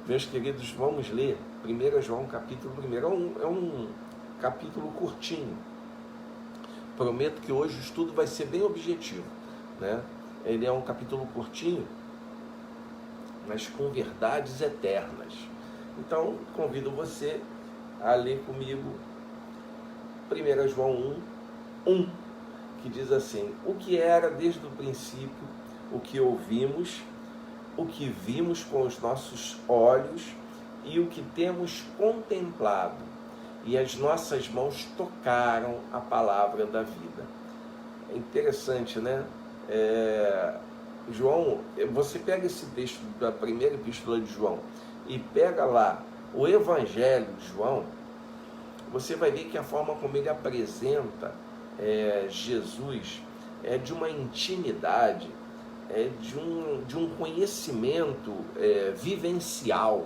Meus queridos, vamos ler 1 João capítulo 1. É um capítulo curtinho. Prometo que hoje o estudo vai ser bem objetivo, né? Ele é um capítulo curtinho, mas com verdades eternas. Então, convido você a ler comigo 1 João 1, que diz assim: o que era desde o princípio, o que ouvimos, o que vimos com os nossos olhos e o que temos contemplado, e as nossas mãos tocaram a palavra da vida. É interessante, né? João, você pega esse texto da primeira epístola de João e pega lá o Evangelho de João, você vai ver que a forma como ele apresenta Jesus é de uma intimidade, de um conhecimento vivencial,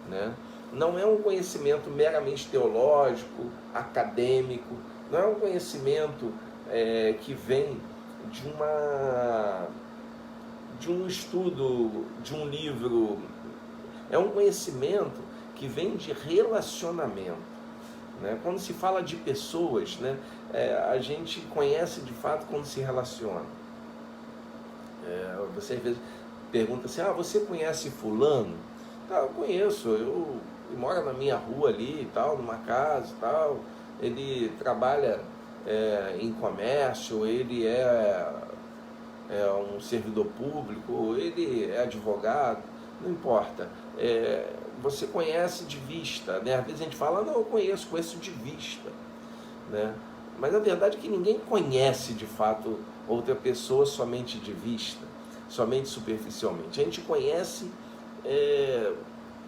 né? Não é um conhecimento meramente teológico, acadêmico, não é um conhecimento que vem de um estudo, de um livro. É um conhecimento que vem de relacionamento, né? Quando se fala de pessoas, né, a gente conhece de fato quando se relaciona. Você às vezes pergunta assim: você conhece fulano? Eu conheço, ele mora na minha rua ali e tal, numa casa e tal, ele trabalha em comércio, ele é um servidor público, ele é advogado, não importa. Você conhece de vista, né? Às vezes a gente fala: não, eu conheço de vista, né? Mas a verdade é que ninguém conhece de fato outra pessoa somente de vista, somente superficialmente. A gente conhece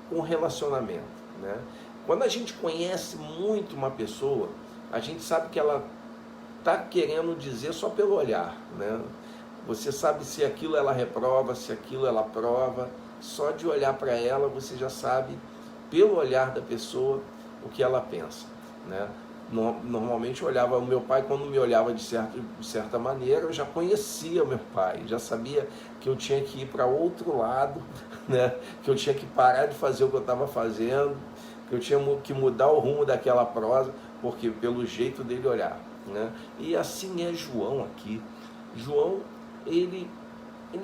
com relacionamento, né? Quando a gente conhece muito uma pessoa, a gente sabe que ela está querendo dizer só pelo olhar, né? Você sabe se aquilo ela reprova, se aquilo ela aprova. Só de olhar para ela você já sabe, pelo olhar da pessoa, o que ela pensa, né? Normalmente eu olhava o meu pai, quando me olhava de certa maneira, eu já conhecia meu pai, já sabia que eu tinha que ir para outro lado, né? Que eu tinha que parar de fazer o que eu estava fazendo, que eu tinha que mudar o rumo daquela prosa, porque pelo jeito dele olhar, né? E assim é João aqui. João, ele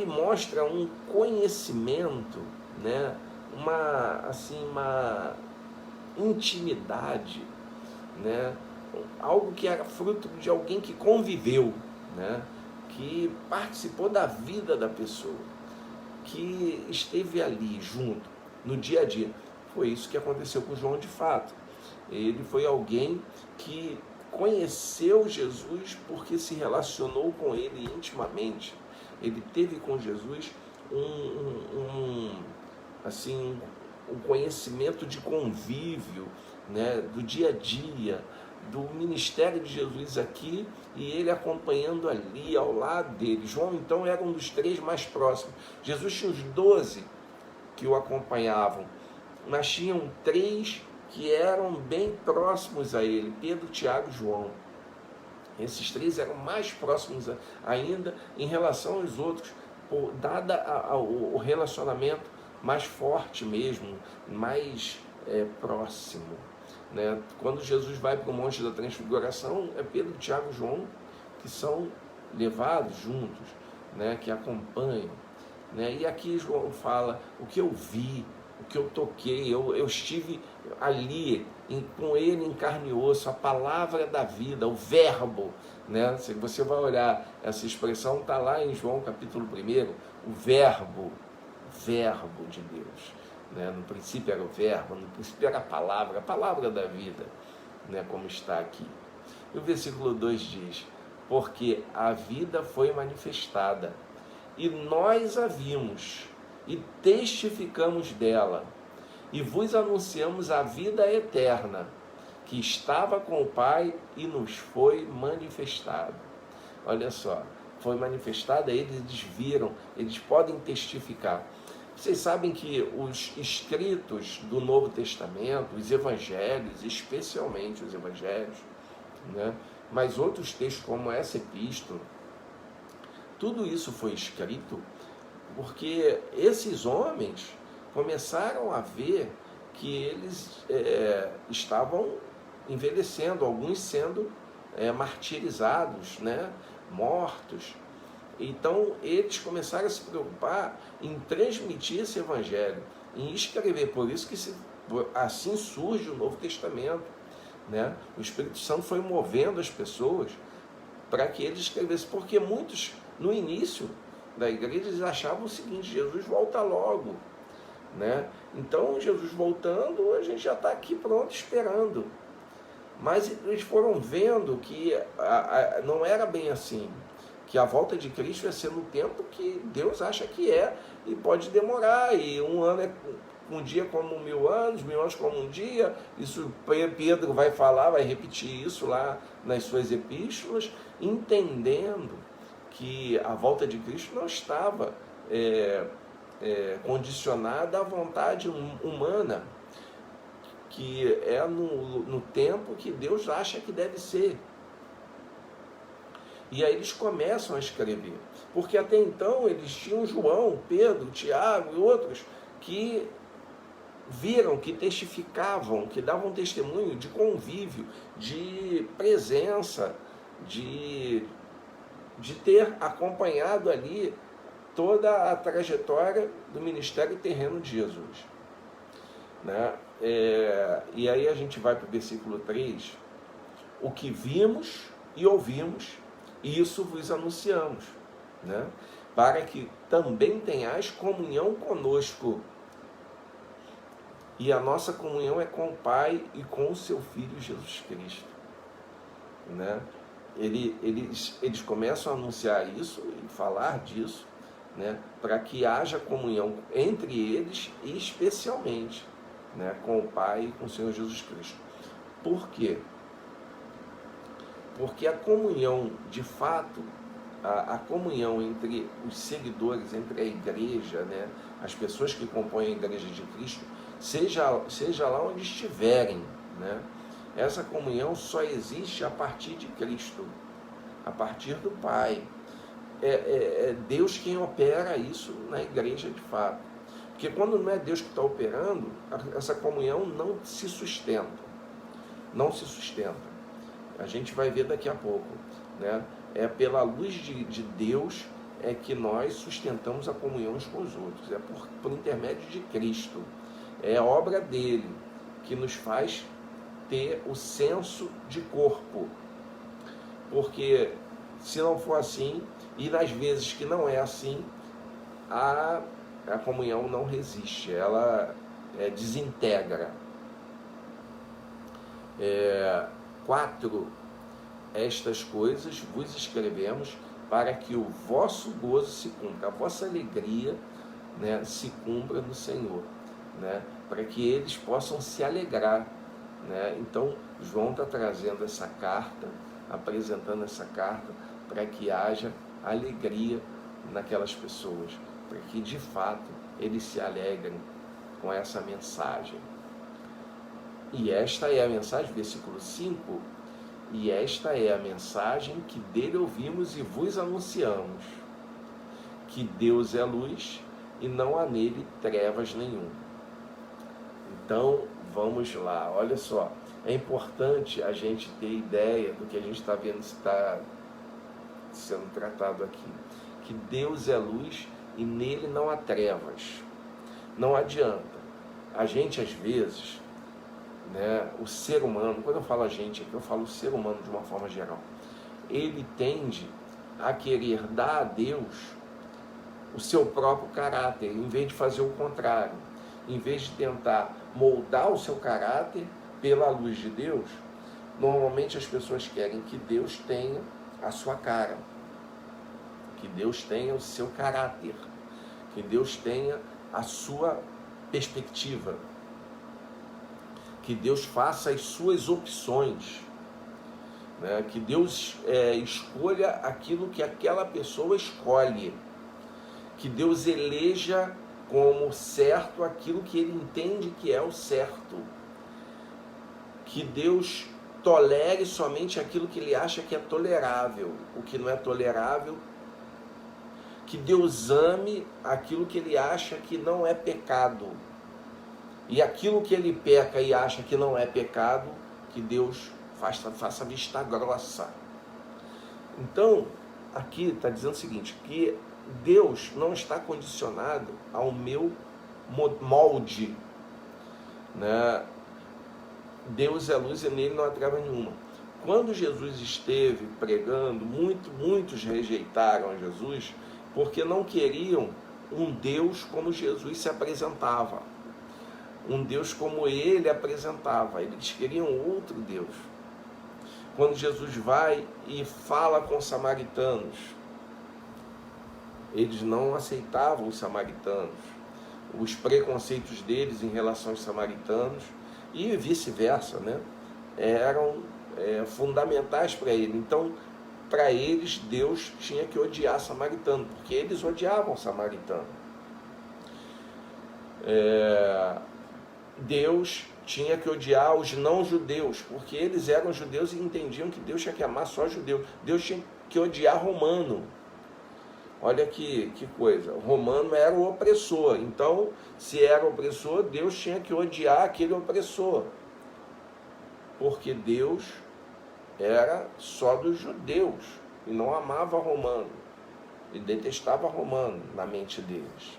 mostra um conhecimento, né? uma intimidade, né? Algo que era fruto de alguém que conviveu, né? Que participou da vida da pessoa, que esteve ali junto, no dia a dia. Foi isso que aconteceu com João de fato. Ele foi alguém que conheceu Jesus porque se relacionou com ele intimamente. Ele teve com Jesus um conhecimento de convívio, né, do dia a dia, do ministério de Jesus aqui, e ele acompanhando ali, ao lado dele. João, então, era um dos 3 mais próximos. Jesus tinha os 12 que o acompanhavam, mas tinham 3 que eram bem próximos a ele: Pedro, Tiago e João. Esses 3 eram mais próximos ainda em relação aos outros, dada o relacionamento mais forte mesmo, mais próximo, né? Quando Jesus vai para o Monte da Transfiguração, é Pedro, Tiago e João que são levados juntos, né? Que acompanham, né? E aqui João fala: o que eu vi, o que eu toquei, eu estive ali com ele em carne e osso, a palavra da vida, o verbo, né? Se você vai olhar, essa expressão está lá em João capítulo 1, o verbo de Deus, né? No princípio era o verbo, no princípio era a palavra da vida, né? Como está aqui. E o versículo 2 diz: porque a vida foi manifestada, e nós a vimos, e testificamos dela, e vos anunciamos a vida eterna, que estava com o Pai e nos foi manifestado. Olha só, foi manifestada, eles viram, eles podem testificar. Vocês sabem que os escritos do Novo Testamento, os evangelhos, especialmente os evangelhos, né, mas outros textos como essa epístola, tudo isso foi escrito porque esses homens começaram a ver que eles estavam envelhecendo, alguns sendo martirizados, né? Mortos. Então eles começaram a se preocupar em transmitir esse evangelho, em escrever. Por isso que assim surge o Novo Testamento, né? O Espírito Santo foi movendo as pessoas para que eles escrevessem, porque muitos no início da igreja eles achavam o seguinte: Jesus volta logo, né? Então Jesus voltando, a gente já está aqui pronto esperando. Mas eles foram vendo que não era bem assim, que a volta de Cristo ia ser no tempo que Deus acha que é, e pode demorar, e um ano é um dia como 1000 anos, 1000 anos como um dia. Isso Pedro vai falar, vai repetir isso lá nas suas epístolas, entendendo que a volta de Cristo não estava condicionada à vontade humana, que é no tempo que Deus acha que deve ser. E aí eles começam a escrever, porque até então eles tinham João, Pedro, Tiago e outros que viram, que testificavam, que davam testemunho de convívio, de presença, de ter acompanhado ali toda a trajetória do ministério terreno de Jesus, né? E aí a gente vai para o versículo 3, o que vimos e ouvimos, isso vos anunciamos, né? Para que também tenhais comunhão conosco. E a nossa comunhão é com o Pai e com o seu Filho Jesus Cristo, né? Eles começam a anunciar isso e falar disso, né? Para que haja comunhão entre eles e especialmente, né, com o Pai e com o Senhor Jesus Cristo. Por quê? Porque a comunhão, de fato, a comunhão entre os seguidores, entre a igreja, né, as pessoas que compõem a igreja de Cristo, seja lá onde estiverem, né, essa comunhão só existe a partir de Cristo, a partir do Pai. É Deus quem opera isso na igreja de fato. Porque quando não é Deus que está operando, essa comunhão não se sustenta. Não se sustenta. A gente vai ver daqui a pouco, né? É pela luz de Deus que nós sustentamos a comunhão uns com os outros. É por intermédio de Cristo. É a obra dele que nos faz ter o senso de corpo. Porque se não for assim, e nas vezes que não é assim, a comunhão não resiste, ela desintegra. 4, estas coisas vos escrevemos para que o vosso gozo se cumpra, a vossa alegria, né, se cumpra no Senhor, né, para que eles possam se alegrar, né? Então João está trazendo essa carta, apresentando essa carta para que haja alegria naquelas pessoas, para que de fato eles se alegrem com essa mensagem. E esta é a mensagem, versículo 5, e esta é a mensagem que dele ouvimos e vos anunciamos, que Deus é luz e não há nele trevas nenhum. Então vamos lá, olha só, é importante a gente ter ideia do que a gente está vendo está sendo tratado aqui, que Deus é luz e nele não há trevas. Não adianta. A gente às vezes, né, o ser humano, quando eu falo a gente aqui, eu falo o ser humano de uma forma geral, ele tende a querer dar a Deus o seu próprio caráter, em vez de fazer o contrário. Em vez de tentar moldar o seu caráter pela luz de Deus, normalmente as pessoas querem que Deus tenha a sua cara, que Deus tenha o seu caráter, que Deus tenha a sua perspectiva, que Deus faça as suas opções, né? Que Deus escolha aquilo que aquela pessoa escolhe, que Deus eleja como certo aquilo que ele entende que é o certo, que Deus tolere somente aquilo que ele acha que é tolerável, o que não é tolerável, que Deus ame aquilo que ele acha que não é pecado, E aquilo que ele peca e acha que não é pecado, que Deus faça vista grossa. Então, aqui está dizendo o seguinte, que Deus não está condicionado ao meu molde, né? Deus é luz e nele não há treva nenhuma. Quando Jesus esteve pregando, muitos rejeitaram a Jesus, porque não queriam um Deus como Jesus se apresentava, um Deus como ele apresentava, eles queriam outro Deus. Quando Jesus vai e fala com os samaritanos, eles não aceitavam os samaritanos, os preconceitos deles em relação aos samaritanos, e vice-versa, né? Eram fundamentais para ele. Então, para eles, Deus tinha que odiar samaritano, porque eles odiavam samaritano. Deus tinha que odiar os não-judeus, porque eles eram judeus e entendiam que Deus tinha que amar só judeu. Deus tinha que odiar romano. Olha que coisa, o romano era o opressor, então, se era opressor, Deus tinha que odiar aquele opressor, porque Deus era só dos judeus, e não amava romano, e detestava romano na mente deles.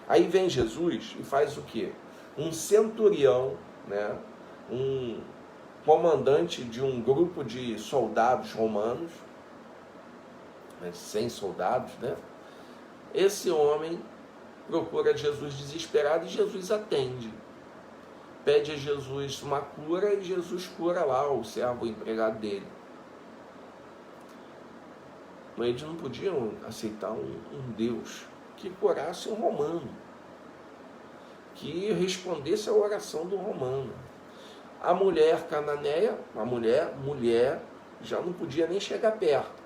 Aí vem Jesus e faz o quê? Um centurião, né, um comandante de um grupo de soldados romanos, 100 soldados, né? Esse homem procura Jesus desesperado e Jesus atende. Pede a Jesus uma cura e Jesus cura lá o servo, o empregado dele. Mas eles não podiam aceitar um Deus que curasse um romano, que respondesse à oração do romano. A mulher cananeia, a mulher já não podia nem chegar perto.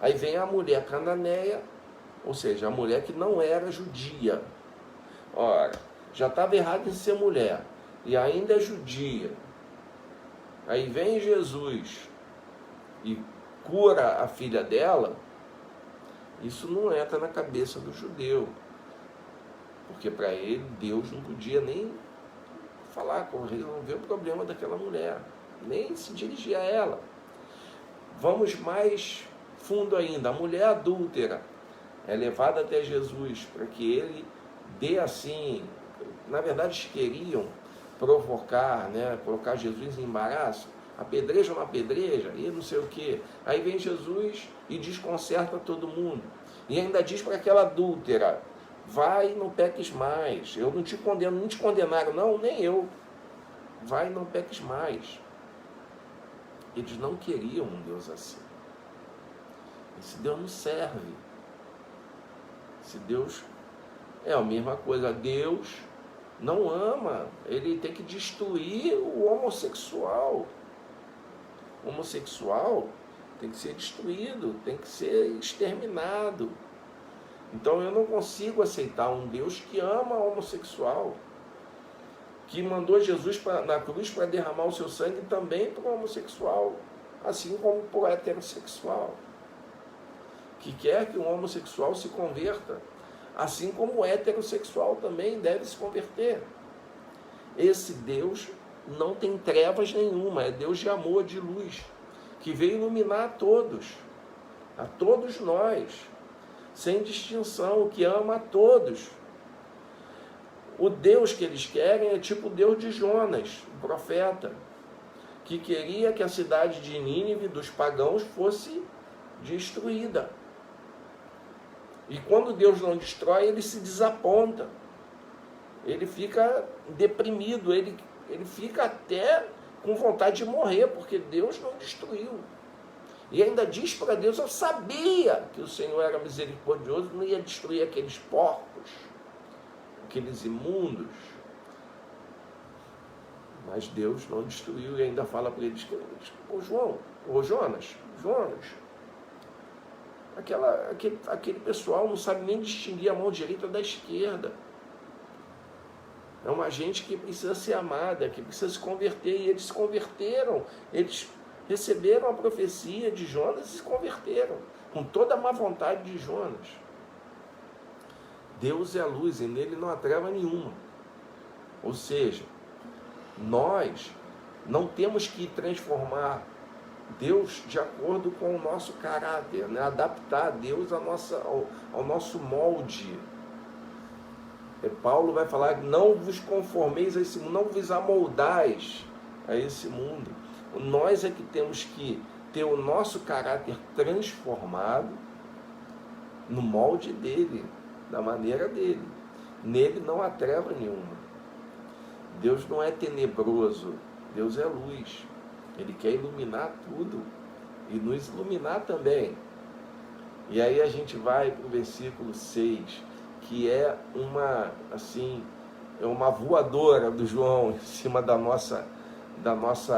Aí vem a mulher cananeia, ou seja, a mulher que não era judia. Ora, já estava errado em ser mulher, e ainda é judia. Aí vem Jesus e cura a filha dela. Isso não entra na cabeça do judeu, porque para ele Deus não podia nem falar, resolver o problema daquela mulher, nem se dirigir a ela. Vamos mais fundo ainda, a mulher adúltera é levada até Jesus para que ele dê assim, na verdade eles queriam provocar, né, colocar Jesus em embaraço, apedreja ou não apedreja, e não sei o que. Aí vem Jesus e desconcerta todo mundo, e ainda diz para aquela adúltera, vai e não peques mais, eu não te condeno, não te condenaram não, nem eu, vai e não peques mais. Eles não queriam um Deus assim. Esse Deus não serve. Esse Deus é a mesma coisa. Deus não ama. Ele tem que destruir o homossexual. O homossexual tem que ser destruído, tem que ser exterminado. Então eu não consigo aceitar um Deus que ama o homossexual, que mandou Jesus na cruz para derramar o seu sangue também para o homossexual, assim como para o heterossexual, que quer que um homossexual se converta, assim como o heterossexual também deve se converter. Esse Deus não tem trevas nenhuma, é Deus de amor, de luz, que veio iluminar a todos nós, sem distinção, que ama a todos. O Deus que eles querem é tipo o Deus de Jonas, o profeta, que queria que a cidade de Nínive, dos pagãos, fosse destruída. E quando Deus não destrói, ele se desaponta. Ele fica deprimido, ele fica até com vontade de morrer, porque Deus não destruiu. E ainda diz para Deus, eu sabia que o Senhor era misericordioso, não ia destruir aqueles porcos, aqueles imundos. Mas Deus não destruiu e ainda fala para eles, Jonas, aquele pessoal não sabe nem distinguir a mão direita da esquerda. É uma gente que precisa ser amada, que precisa se converter, e eles se converteram, eles receberam a profecia de Jonas e se converteram, com toda a má vontade de Jonas. Deus é a luz e nele não há treva nenhuma. Ou seja, nós não temos que transformar Deus de acordo com o nosso caráter, né? Adaptar Deus ao nosso molde. Paulo vai falar: não vos conformeis a esse mundo, não vos amoldais a esse mundo. Nós é que temos que ter o nosso caráter transformado no molde dele, da maneira dele. Nele não há treva nenhuma. Deus não é tenebroso, Deus é luz. Ele quer iluminar tudo e nos iluminar também. E aí a gente vai para o versículo 6, que é uma voadora do João em cima da nossa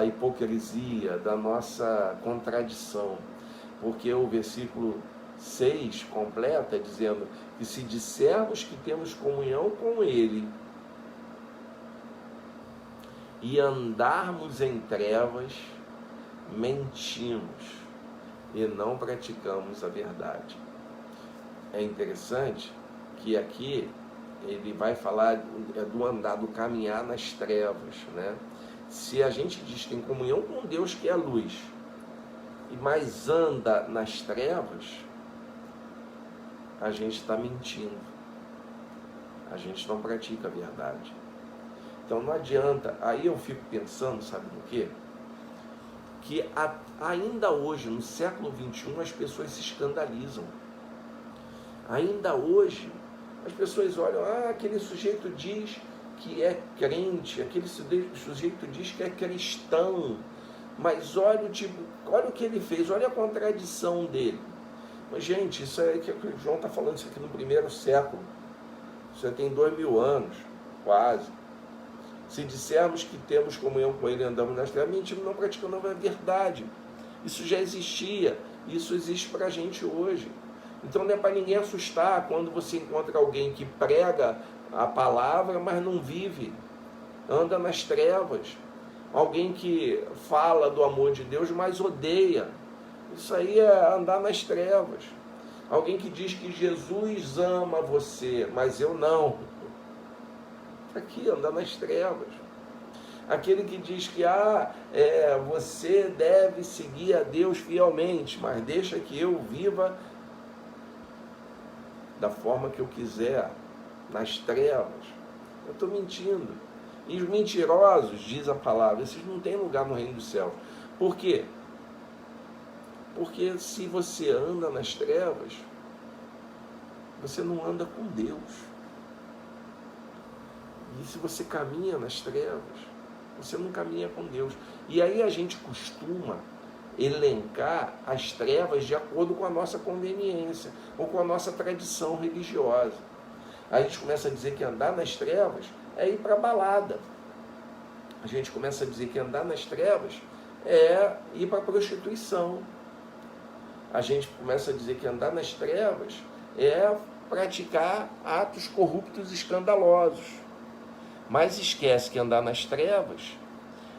hipocrisia, da nossa contradição. Porque o versículo 6 completa dizendo que se dissermos que temos comunhão com Ele e andarmos em trevas, mentimos e não praticamos a verdade. É interessante que aqui ele vai falar do andar, do caminhar nas trevas, né? Se a gente diz que tem comunhão com Deus, que é a luz, mas anda nas trevas, a gente está mentindo, a gente não pratica a verdade. Então não adianta. Aí eu fico pensando, sabe no quê? Que ainda hoje, no século XXI, as pessoas se escandalizam. Ainda hoje, as pessoas olham: aquele sujeito diz que é crente, aquele sujeito diz que é cristão, mas olha o que ele fez, olha a contradição dele. Mas, gente, isso é que o João está falando isso aqui no primeiro século. Isso já tem 2000 anos, quase. Se dissermos que temos comunhão com Ele e andamos nas trevas, mentimos, não praticamos a verdade. Isso já existia, isso existe para a gente hoje. Então não é para ninguém assustar quando você encontra alguém que prega a palavra, mas não vive, anda nas trevas. Alguém que fala do amor de Deus, mas odeia. Isso aí é andar nas trevas. Alguém que diz que Jesus ama você, mas eu não. Aqui, andar nas trevas. Aquele que diz que você deve seguir a Deus fielmente, mas deixa que eu viva da forma que eu quiser, nas trevas. Eu estou mentindo. E os mentirosos, diz a palavra, esses não têm lugar no reino dos céus. Por quê? Porque se você anda nas trevas, você não anda com Deus. E se você caminha nas trevas, você não caminha com Deus. E aí a gente costuma elencar as trevas de acordo com a nossa conveniência ou com a nossa tradição religiosa. Aí a gente começa a dizer que andar nas trevas é ir para a balada. A gente começa a dizer que andar nas trevas é ir para a prostituição. A gente começa a dizer que andar nas trevas é praticar atos corruptos e escandalosos. Mas esquece que andar nas trevas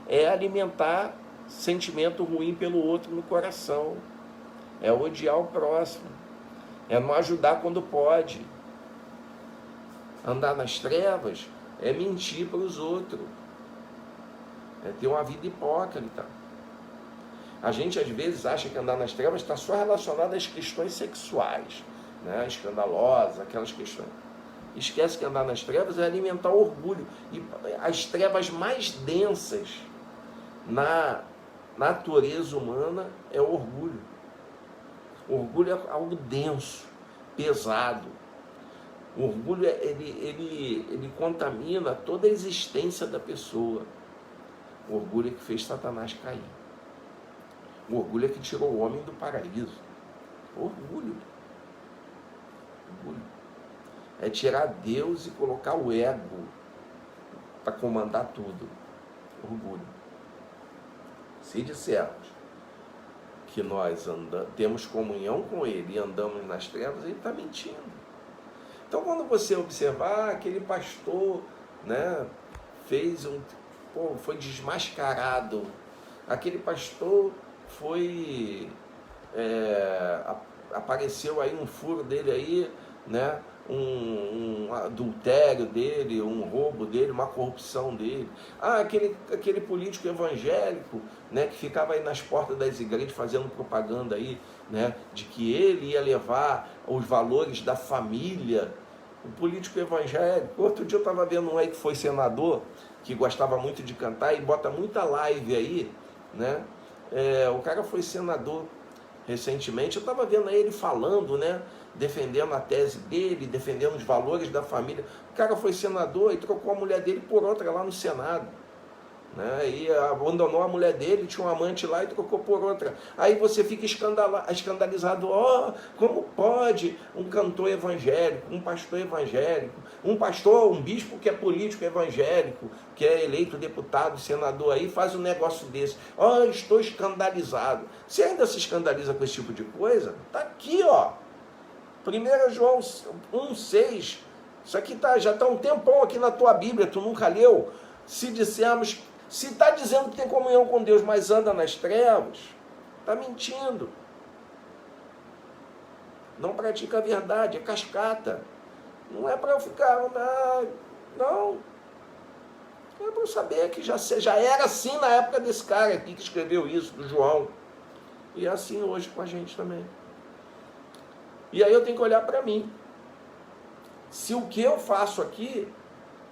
é alimentar sentimento ruim pelo outro no coração, é odiar o próximo, é não ajudar quando pode. Andar nas trevas é mentir para os outros, é ter uma vida hipócrita. A gente às vezes acha que andar nas trevas está só relacionado às questões sexuais, né? Escandalosas, aquelas questões. Esquece que andar nas trevas é alimentar o orgulho. E as trevas mais densas na natureza humana é o orgulho. O orgulho é algo denso, pesado. O orgulho, ele contamina toda a existência da pessoa. O orgulho é que fez Satanás cair. O orgulho é que tirou o homem do paraíso. Orgulho. Orgulho. É tirar Deus e colocar o ego para comandar tudo. Orgulho. Se dissermos que nós temos comunhão com Ele e andamos nas trevas, Ele está mentindo. Então, quando você observar, aquele pastor, né, foi desmascarado, aquele pastor apareceu aí um furo dele aí, né, um adultério dele, um roubo dele, uma corrupção dele. Aquele político evangélico, né, que ficava aí nas portas das igrejas fazendo propaganda aí, né, de que ele ia levar os valores da família. O político evangélico. Outro dia eu estava vendo um aí que foi senador, que gostava muito de cantar e bota muita live aí, né? O cara foi senador recentemente, eu estava vendo ele falando, né? Defendendo a tese dele, defendendo os valores da família. O cara foi senador e trocou a mulher dele por outra lá no Senado, né? E abandonou a mulher dele, tinha um amante lá e trocou por outra. Aí você fica escandalizado. Como pode um cantor evangélico, um pastor evangélico, um bispo que é político evangélico, que é eleito deputado, senador aí, faz um negócio desse? Estou escandalizado. Você ainda se escandaliza com esse tipo de coisa? Tá aqui, 1 João 1,6. Isso aqui já está um tempão aqui na tua Bíblia, tu nunca leu? Se está dizendo que tem comunhão com Deus, mas anda nas trevas, está mentindo. Não pratica a verdade, é cascata. Não é para eu ficar... Não. É para eu saber que já era assim na época desse cara aqui que escreveu isso, do João. E é assim hoje com a gente também. E aí eu tenho que olhar para mim. Se o que eu faço aqui,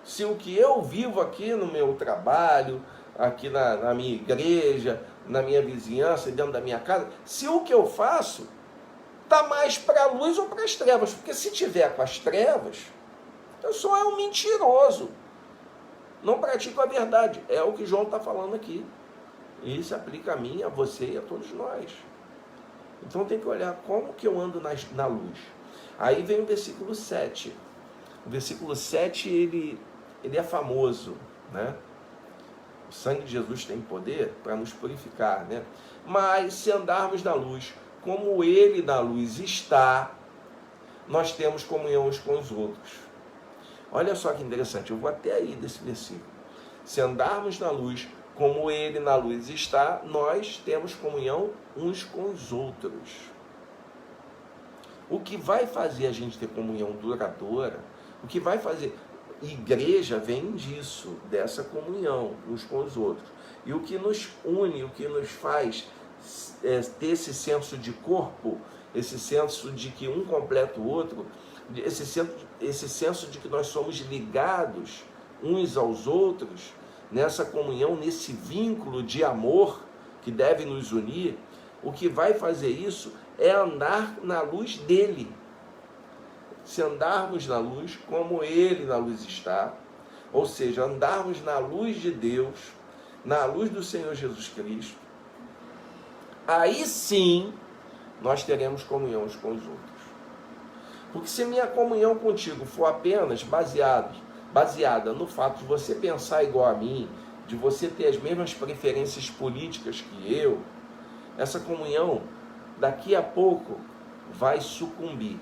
se o que eu vivo aqui no meu trabalho, aqui na minha igreja, na minha vizinhança, dentro da minha casa, se o que eu faço está mais para a luz ou para as trevas. Porque se tiver com as trevas, eu sou um mentiroso. Não pratico a verdade. É o que João está falando aqui. E isso aplica a mim, a você e a todos nós. Então tem que olhar como que eu ando na luz. Aí vem o versículo 7. O versículo 7, ele é famoso, né? O sangue de Jesus tem poder para nos purificar, né? Mas se andarmos na luz, como ele na luz está, nós temos comunhão uns com os outros. Olha só que interessante, eu vou até aí desse versículo. Se andarmos na luz, como ele na luz está, nós temos comunhão uns com os outros. O que vai fazer a gente ter comunhão duradoura, o que vai fazer... Igreja vem disso, dessa comunhão uns com os outros. E o que nos une, o que nos faz ter esse senso de corpo, esse senso de que um completa o outro, esse senso de que nós somos ligados uns aos outros, nessa comunhão, nesse vínculo de amor que deve nos unir, o que vai fazer isso é andar na luz dele. Se andarmos na luz como ele na luz está, ou seja, andarmos na luz de Deus, na luz do Senhor Jesus Cristo, aí sim nós teremos comunhão uns com os outros. Porque se minha comunhão contigo for apenas baseada no fato de você pensar igual a mim, de você ter as mesmas preferências políticas que eu, essa comunhão daqui a pouco vai sucumbir.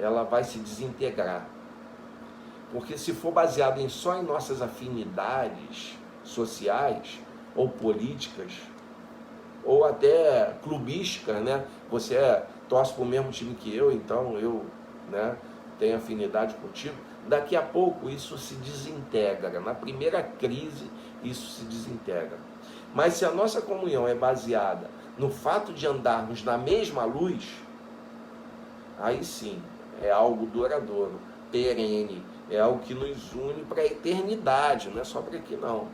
Ela vai se desintegrar. Porque se for baseado só em nossas afinidades sociais ou políticas, ou até clubísticas, né? Você torce para o mesmo time que eu, então eu, né, tenho afinidade contigo. Daqui a pouco isso se desintegra. Na primeira crise isso se desintegra. Mas se a nossa comunhão é baseada no fato de andarmos na mesma luz, aí sim, é algo duradouro, perene, é algo que nos une para a eternidade, não é só para aqui não,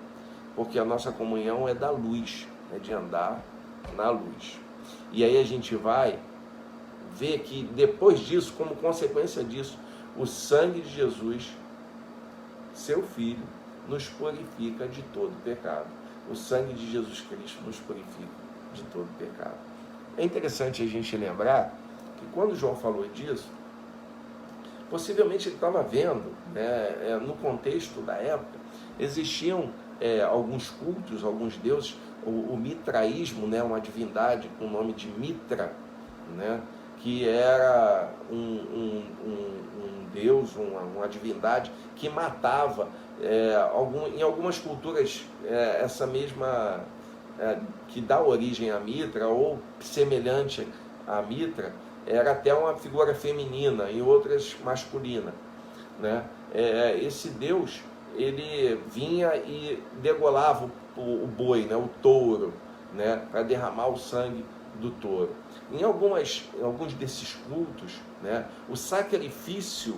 porque a nossa comunhão é da luz, é de andar na luz. E aí a gente vai ver que depois disso, como consequência disso, o sangue de Jesus, seu Filho, nos purifica de todo pecado. O sangue de Jesus Cristo nos purifica de todo pecado. É interessante a gente lembrar que quando João falou disso, possivelmente ele estava vendo, né, no contexto da época, existiam alguns cultos, alguns deuses, o mitraísmo, né, uma divindade com o nome de Mitra, né, que era um deus, uma divindade que matava, em algumas culturas, essa mesma, que dá origem à Mitra, ou semelhante à Mitra, era até uma figura feminina, em outras masculina, né? Esse Deus, ele vinha e degolava o boi, né? O touro, né? Para derramar o sangue do touro. Em alguns desses cultos, né? O sacrifício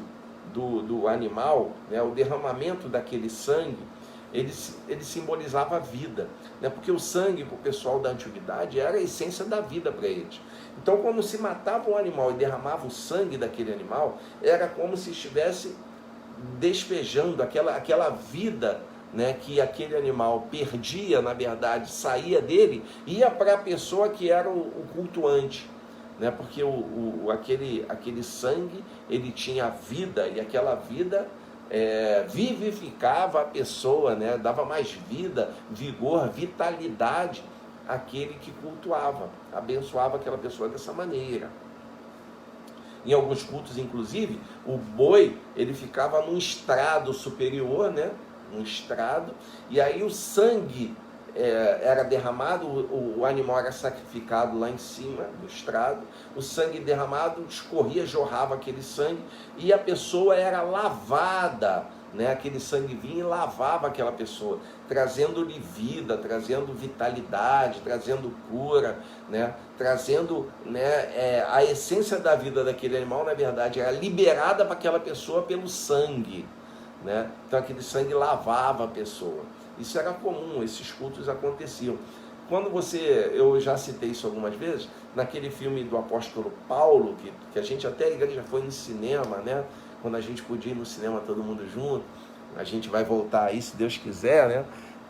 do animal, né? O derramamento daquele sangue, ele simbolizava a vida, né? Porque o sangue, para o pessoal da antiguidade, era a essência da vida para eles. Então, quando se matava um animal e derramava o sangue daquele animal, era como se estivesse despejando aquela vida, né, que aquele animal perdia, na verdade, saía dele, ia para a pessoa que era o cultuante, né? Porque aquele sangue, ele tinha vida, e aquela vida vivificava a pessoa, né? Dava mais vida, vigor, vitalidade àquele que cultuava, abençoava aquela pessoa dessa maneira. Em alguns cultos, inclusive, o boi, ele ficava num estrado superior, né? Um estrado, e aí o sangue era derramado, o animal era sacrificado lá em cima do estrado, o sangue derramado escorria, jorrava aquele sangue, e a pessoa era lavada, né? Aquele sangue vinha e lavava aquela pessoa, trazendo-lhe vida, trazendo vitalidade, trazendo cura, né? Trazendo, né, a essência da vida daquele animal, na verdade, era liberada para aquela pessoa pelo sangue, né? Então aquele sangue lavava a pessoa. Isso era comum, esses cultos aconteciam. Eu já citei isso algumas vezes, naquele filme do apóstolo Paulo, que a gente até a igreja foi no cinema, né? Quando a gente podia ir no cinema todo mundo junto, a gente vai voltar aí, se Deus quiser, né?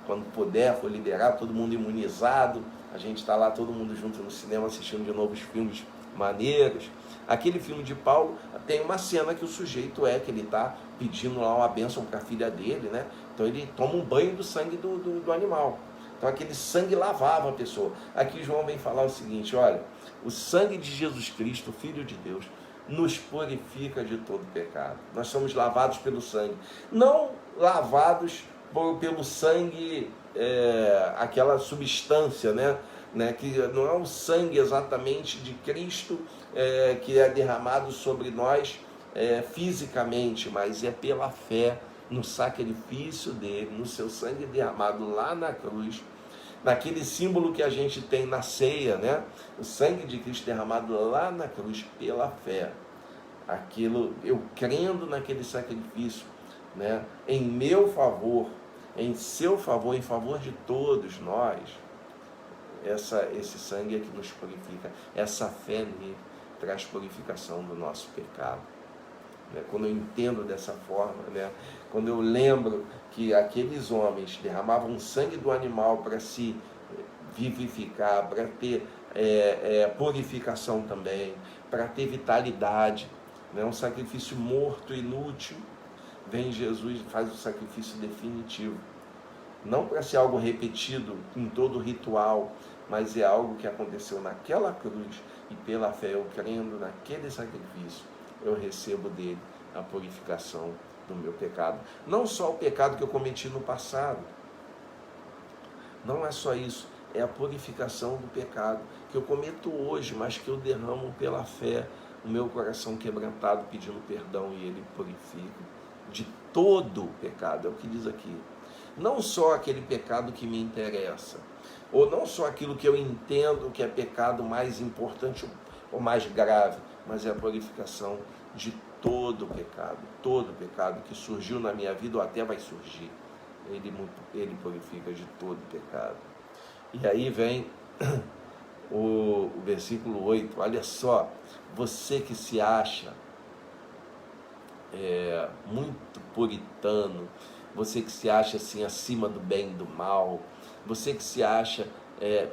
Quando puder, for liberado, todo mundo imunizado, a gente está lá todo mundo junto no cinema assistindo de novo os filmes maneiros. Aquele filme de Paulo tem uma cena que o sujeito que ele está pedindo lá uma bênção para a filha dele, né? Então ele toma um banho do sangue do animal. Então aquele sangue lavava a pessoa. Aqui João vem falar o seguinte: olha, o sangue de Jesus Cristo, Filho de Deus, nos purifica de todo pecado. Nós somos lavados pelo sangue. Não lavados pelo sangue, aquela substância, né? Que não é o sangue exatamente de Cristo que é derramado sobre nós fisicamente, mas é pela fé no sacrifício dele, no seu sangue derramado lá na cruz, naquele símbolo que a gente tem na ceia, né? O sangue de Cristo derramado lá na cruz pela fé. Aquilo, eu crendo naquele sacrifício, né? Em meu favor, em seu favor, em favor de todos nós, esse sangue é que nos purifica, essa fé nele traz purificação do nosso pecado. Quando eu entendo dessa forma, né? Quando eu lembro que aqueles homens derramavam sangue do animal para se vivificar, para ter purificação também, para ter vitalidade, né? Um sacrifício morto, inútil, vem Jesus e faz o sacrifício definitivo. Não para ser algo repetido em todo ritual, mas é algo que aconteceu naquela cruz, e pela fé, eu crendo naquele sacrifício, eu recebo dele a purificação do meu pecado. Não só o pecado que eu cometi no passado, não é só isso, é a purificação do pecado que eu cometo hoje, mas que eu derramo pela fé o meu coração quebrantado, pedindo perdão, e ele purifica de todo o pecado, é o que diz aqui. Não só aquele pecado que me interessa, ou não só aquilo que eu entendo que é pecado mais importante ou mais grave, mas é a purificação de todo o pecado que surgiu na minha vida ou até vai surgir. Ele purifica de todo o pecado. E aí vem o versículo 8, olha só, você que se acha muito puritano, você que se acha assim acima do bem e do mal, você que se acha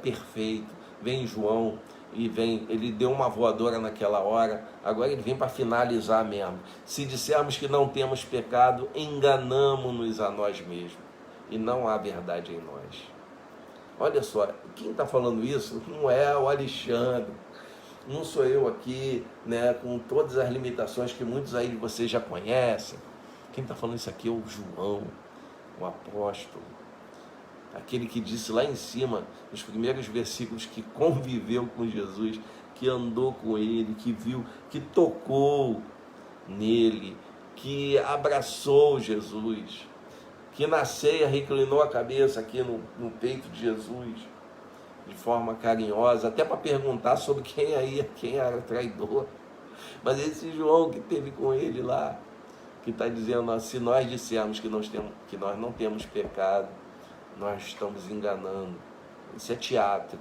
perfeito, vem João e ele deu uma voadora naquela hora, agora ele vem para finalizar mesmo. Se dissermos que não temos pecado, enganamo-nos a nós mesmos, e não há verdade em nós. Olha só, quem está falando isso não é o Alexandre, não sou eu aqui, né, com todas as limitações que muitos aí de vocês já conhecem. Quem está falando isso aqui é o João, o apóstolo, aquele que disse lá em cima, nos primeiros versículos, que conviveu com Jesus que andou com ele, que viu, que tocou nele, que abraçou Jesus, que na ceia reclinou a cabeça aqui no peito de Jesus, de forma carinhosa, até para perguntar sobre quem era traidor. Mas esse João que esteve com ele lá, que está dizendo, se nós dissermos que nós não temos pecado, nós estamos enganando. Isso é teatro,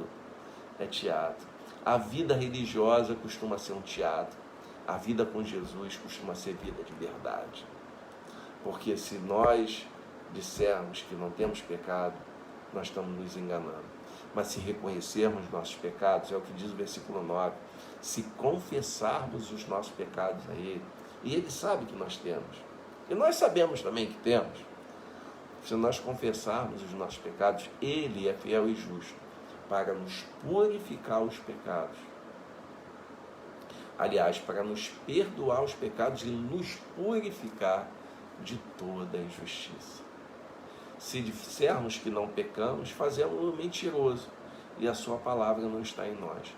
é teatro. A vida religiosa costuma ser um teatro. A vida com Jesus costuma ser vida de verdade. Porque se nós dissermos que não temos pecado, nós estamos nos enganando. Mas se reconhecermos nossos pecados, é o que diz o versículo 9, se confessarmos os nossos pecados a Ele, e Ele sabe que nós temos, e nós sabemos também que temos, se nós confessarmos os nossos pecados, Ele é fiel e justo para nos purificar os pecados. Aliás, para nos perdoar os pecados e nos purificar de toda injustiça. Se dissermos que não pecamos, fazemos-o mentiroso e a sua palavra não está em nós.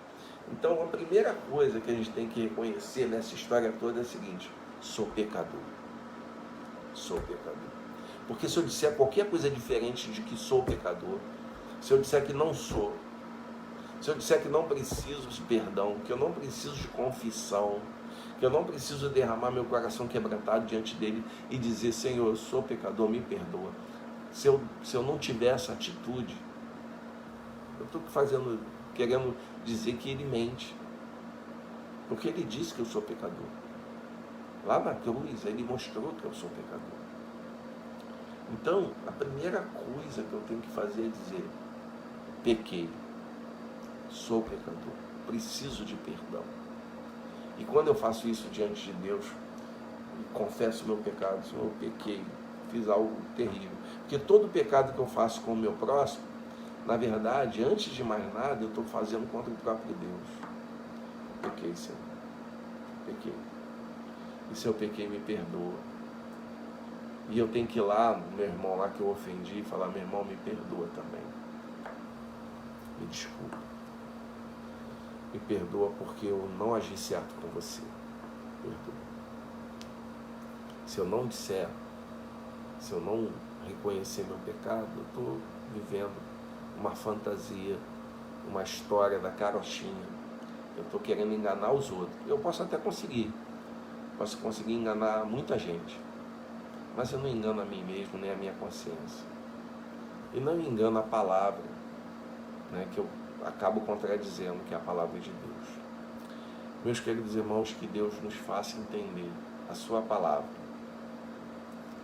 Então, a primeira coisa que a gente tem que reconhecer nessa história toda é a seguinte: sou pecador. Sou pecador. Porque se eu disser qualquer coisa diferente de que sou pecador, se eu disser que não sou, se eu disser que não preciso de perdão, que eu não preciso de confissão, que eu não preciso derramar meu coração quebrantado diante dele e dizer, Senhor, eu sou pecador, me perdoa. Se eu não tiver essa atitude, eu estou querendo dizer que ele mente. Porque ele disse que eu sou pecador. Lá na cruz, ele mostrou que eu sou pecador. Então, a primeira coisa que eu tenho que fazer é dizer, pequei, sou pecador, preciso de perdão. E quando eu faço isso diante de Deus, confesso o meu pecado, Senhor, eu pequei, fiz algo terrível. Porque todo pecado que eu faço com o meu próximo, na verdade, antes de mais nada, eu estou fazendo contra o próprio Deus. Pequei, Senhor. Pequei. E se eu pequei, me perdoa. E eu tenho que ir lá, no meu irmão lá que eu ofendi, e falar, meu irmão, me perdoa também. Me desculpa. Me perdoa porque eu não agi certo com você. Perdoa. Se eu não disser, se eu não reconhecer meu pecado, eu estou vivendo uma fantasia, uma história da carochinha. Eu estou querendo enganar os outros. Eu posso até conseguir. Posso conseguir enganar muita gente. Mas eu não engano a mim mesmo, nem a minha consciência. E não engano a palavra, né, que eu acabo contradizendo, que é a palavra de Deus. Meus queridos irmãos, que Deus nos faça entender a sua palavra.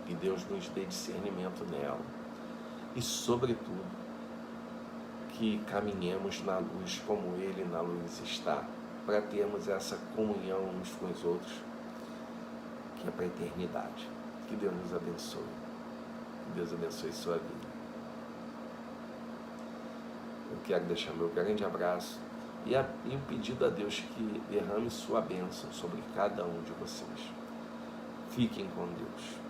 Que Deus nos dê discernimento nela. E, sobretudo, que caminhemos na luz como Ele na luz está, para termos essa comunhão uns com os outros, que é para a eternidade. Que Deus nos abençoe. Que Deus abençoe sua vida. Eu quero deixar meu grande abraço e um pedido a Deus que derrame sua bênção sobre cada um de vocês. Fiquem com Deus.